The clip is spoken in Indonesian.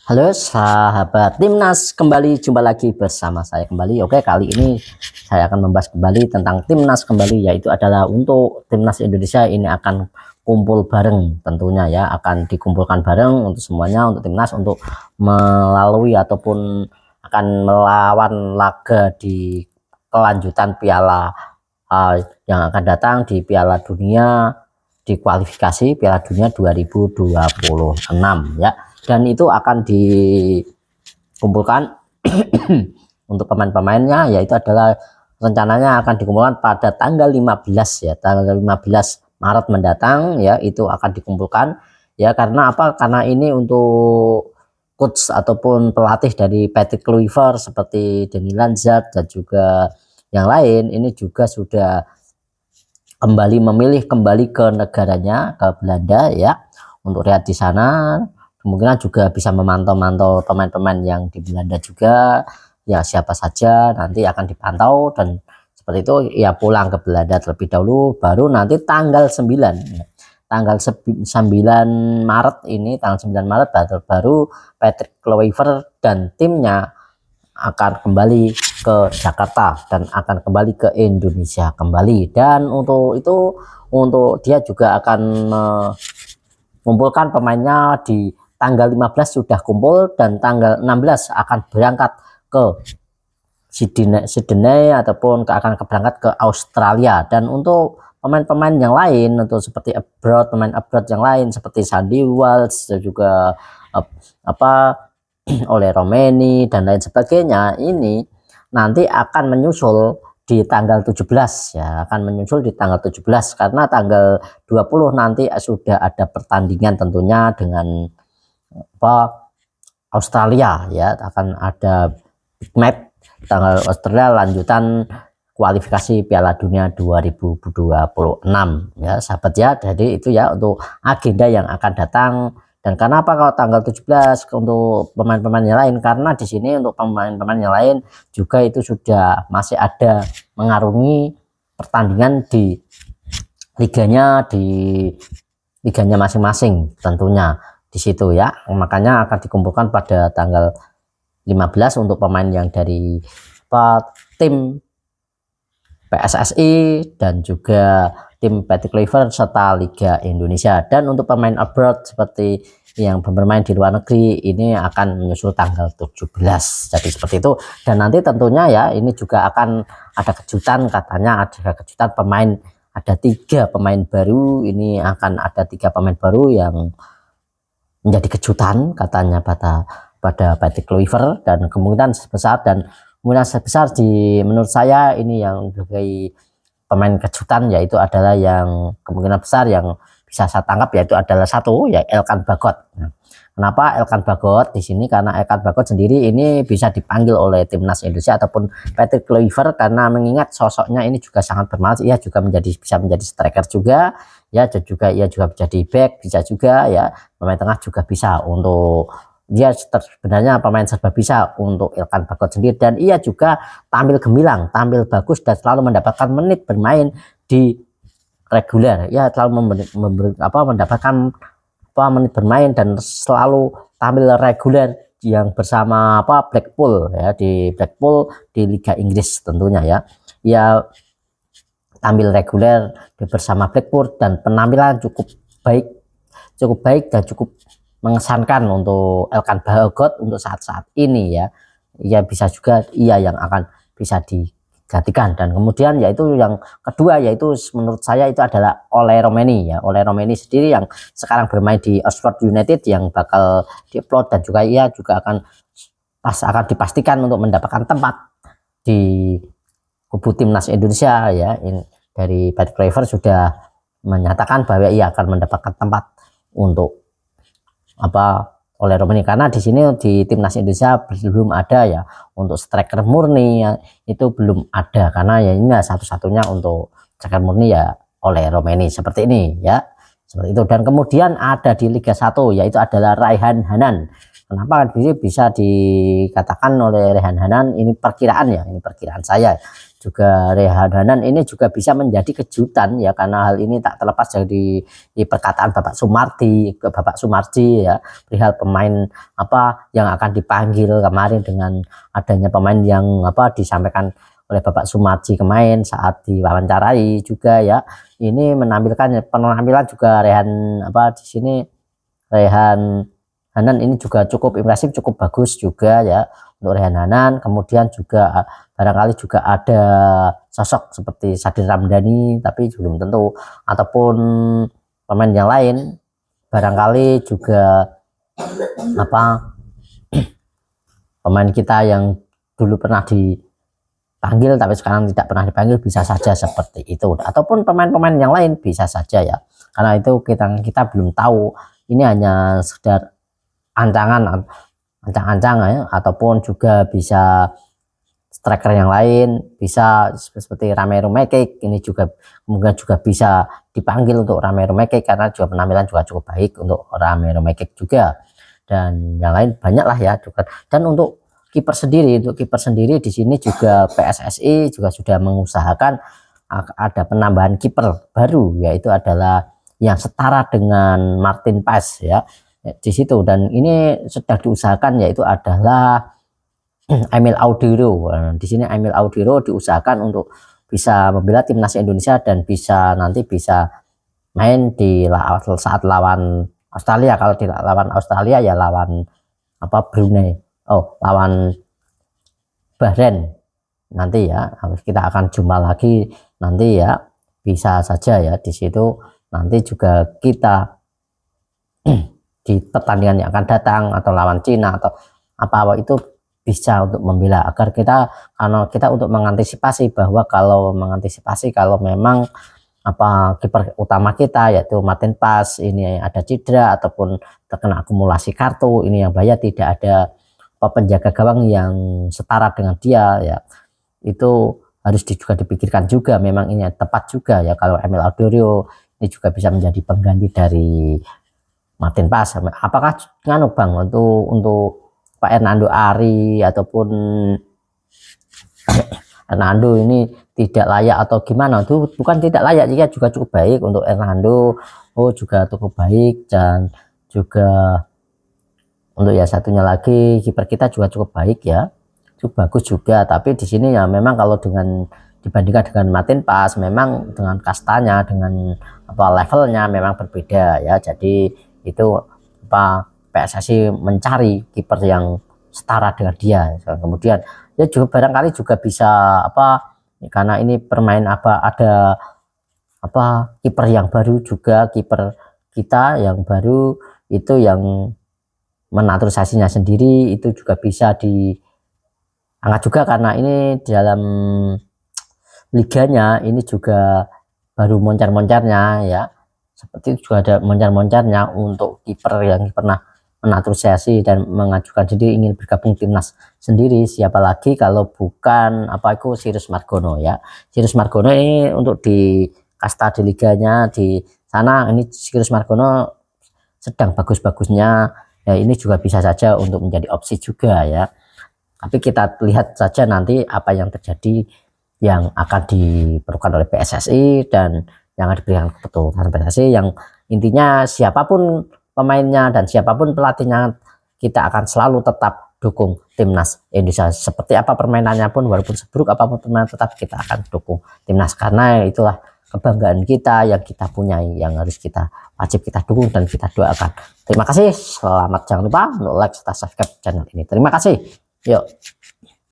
Halo sahabat Timnas, kembali jumpa lagi bersama saya kembali. Oke, kali ini saya akan membahas kembali tentang Timnas kembali, yaitu adalah untuk Timnas Indonesia ini akan kumpul bareng tentunya ya, akan dikumpulkan bareng untuk semuanya, untuk Timnas untuk melalui ataupun akan melawan laga di kelanjutan Piala yang akan datang di Piala Dunia, di kualifikasi Piala Dunia 2026 ya. Dan itu akan dikumpulkan untuk pemain-pemainnya, yaitu adalah rencananya akan dikumpulkan pada tanggal 15 ya, tanggal 15 Maret mendatang ya, itu akan dikumpulkan ya. Karena apa? Karena ini untuk coach ataupun pelatih dari Patrick Kluivert seperti Danny Lanzard dan juga yang lain ini juga sudah memilih kembali ke negaranya, ke Belanda ya, untuk lihat di sana. Kemungkinan juga bisa memantau-mantau pemain-pemain yang di Belanda juga ya, siapa saja nanti akan dipantau, dan seperti itu ya, pulang ke Belanda terlebih dahulu, baru nanti tanggal 9 Maret ini, tanggal 9 Maret baru Patrick Kluivert dan timnya akan kembali ke Jakarta dan akan kembali ke Indonesia kembali. Dan untuk itu, untuk dia juga akan mengumpulkan pemainnya di tanggal 15 sudah kumpul, dan tanggal 16 akan berangkat ke Sydney ataupun akan berangkat ke Australia. Dan untuk pemain-pemain yang lain, untuk seperti pemain abroad yang lain seperti Sandy Walsh dan juga oleh Romeni dan lain sebagainya, ini nanti akan menyusul di tanggal 17 ya, akan menyusul di tanggal 17, karena tanggal 20 nanti sudah ada pertandingan tentunya dengan Australia ya, akan ada big match tanggal Australia lanjutan kualifikasi Piala Dunia 2026 ya sahabat ya. Jadi itu ya untuk agenda yang akan datang. Dan kenapa kalau tanggal 17 untuk pemain-pemain yang lain, karena di sini untuk pemain-pemain yang lain juga itu sudah masih ada mengarungi pertandingan di liganya masing-masing tentunya di situ ya. Makanya akan dikumpulkan pada tanggal 15 untuk pemain yang dari tim PSSI dan juga tim Patrick Kluivert serta Liga Indonesia. Dan untuk pemain abroad seperti yang bermain di luar negeri ini akan menyusul tanggal 17. Jadi seperti itu. Dan nanti tentunya ya, ini juga akan ada kejutan, katanya ada kejutan pemain, ada 3 pemain baru. Ini akan ada 3 pemain baru yang menjadi kejutan katanya pada Patrick Kluivert, dan kemungkinan sebesar menurut saya ini yang sebagai pemain kejutan, yaitu adalah yang kemungkinan besar yang bisa saya tangkap, yaitu adalah satu ya, Elkan Bagot. Nah, kenapa Elkan Bagot di sini? Karena Elkan Bagot sendiri ini bisa dipanggil oleh Timnas Indonesia ataupun Patrick Kluivert, karena mengingat sosoknya ini juga sangat bermanfaat. Ia juga bisa menjadi striker juga ya, dan juga ia juga menjadi back bisa juga ya, pemain tengah juga bisa. Untuk dia sebenarnya pemain serba bisa untuk Elkan Bagot sendiri, dan ia juga tampil gemilang, tampil bagus, dan selalu mendapatkan menit bermain di reguler ya, selalu mendapatkan menit bermain dan selalu tampil reguler yang bersama Blackpool ya, di Blackpool di Liga Inggris tentunya ya. Ia tampil reguler bersama Blackpool dan penampilan cukup baik dan cukup mengesankan untuk Elkan Bagot untuk saat-saat ini ya. Ia bisa juga yang akan bisa digantikan. Dan kemudian yaitu yang kedua, yaitu menurut saya itu adalah Oleh Romeni ya. Oleh Romeni sendiri yang sekarang bermain di Oxford United, yang bakal diupload, dan juga ia juga akan dipastikan untuk mendapatkan tempat di kubu Timnas Indonesia ya. Dari Patrick Kluivert sudah menyatakan bahwa ia akan mendapatkan tempat untuk Oleh Romeni, karena di sini di Timnas Indonesia belum ada ya untuk striker murni ya, itu belum ada, karena ya ini satu-satunya untuk striker murni ya Oleh Romeni, seperti ini ya, seperti itu. Dan kemudian ada di Liga 1 yaitu adalah Raihan Hanan. Kenapa bisa dikatakan oleh Raihan Hanan ini perkiraan ya, ini perkiraan saya juga Rehan Hanan ini juga bisa menjadi kejutan ya, karena hal ini tak terlepas dari perkataan Bapak Sumarji ya, perihal pemain apa yang akan dipanggil kemarin dengan adanya pemain yang apa disampaikan oleh Bapak Sumarji kemarin saat diwawancarai juga ya. Ini menampilkan penampilan juga Rehan apa di sini Rehan Hanan ini juga cukup impresif, cukup bagus juga ya untuk Rehan Hanan. Kemudian juga barangkali juga ada sosok seperti Sadir Ramdhani, tapi belum tentu, ataupun pemain yang lain barangkali juga apa pemain kita yang dulu pernah dipanggil tapi sekarang tidak pernah dipanggil, bisa saja seperti itu, ataupun pemain-pemain yang lain bisa saja ya, karena itu kita belum tahu. Ini hanya sekedar ancang-ancang ya, ataupun juga bisa striker yang lain, bisa seperti Ramiro Mekik, ini juga mungkin juga bisa dipanggil untuk Ramiro Mekik karena juga penampilan juga cukup baik untuk Ramiro Mekik juga, dan yang lain banyak lah ya juga. Dan untuk kiper sendiri di sini juga PSSI juga sudah mengusahakan ada penambahan kiper baru, yaitu adalah yang setara dengan Martin Paes ya di situ, dan ini sedang diusahakan yaitu adalah Emil Audero. Di sini Emil Audero diusahakan untuk bisa membela timnas Indonesia dan bisa nanti bisa main di saat lawan Australia. Kalau tidak lawan Australia ya lawan apa Brunei, lawan Bahrain nanti ya. Kita akan jumpa lagi nanti ya, bisa saja ya di situ nanti juga kita di pertandingan yang akan datang atau lawan Cina atau apa itu bisa untuk membela, agar kita untuk mengantisipasi bahwa kalau memang apa kiper utama kita yaitu Martin Paes ini ada cedera ataupun terkena akumulasi kartu, ini yang bahaya tidak ada penjaga gawang yang setara dengan dia ya, itu harus juga dipikirkan juga. Memang ini tepat juga ya kalau Emil Audero ini juga bisa menjadi pengganti dari Martin Paes. Apakah nganu Bang untuk Pak Hernando Ari ataupun Hernando ini tidak layak atau gimana? Itu bukan tidak layak, dia juga cukup baik untuk Hernando. Juga cukup baik, dan juga untuk ya satunya lagi kiper kita juga cukup baik ya, cukup bagus juga. Tapi di sini ya memang kalau dibandingkan dengan Martin Paes, memang dengan kastanya, dengan apa levelnya memang berbeda ya. Jadi itu apa PSSI mencari kiper yang setara dengan dia. Kemudian ya juga barangkali juga bisa apa, karena ini ada apa kiper yang baru juga, kiper kita yang baru itu yang menaturalisasinya sendiri itu juga bisa diangkat juga, karena ini di dalam liganya ini juga baru moncar-moncarnya ya, seperti itu juga ada moncar-moncarnya untuk kiper yang pernah menaturalisasi dan mengajukan sendiri ingin bergabung timnas sendiri. Siapa lagi kalau bukan apa itu Sirus Margono ya. Sirus Margono ini untuk di kasta di liganya di sana, ini Sirus Margono sedang bagus-bagusnya ya, ini juga bisa saja untuk menjadi opsi juga ya. Tapi kita lihat saja nanti apa yang terjadi, yang akan diperlukan oleh PSSI dan yang diberikan keputusan PSSI. Yang intinya siapapun pemainnya dan siapapun pelatihnya, kita akan selalu tetap dukung timnas Indonesia. Seperti apa permainannya pun, walaupun seburuk apapun permainan, tetap kita akan dukung timnas, karena itulah kebanggaan kita yang kita punya, yang harus wajib kita dukung dan kita doakan. Terima kasih, selamat, jangan lupa untuk like serta subscribe channel ini. Terima kasih, yuk.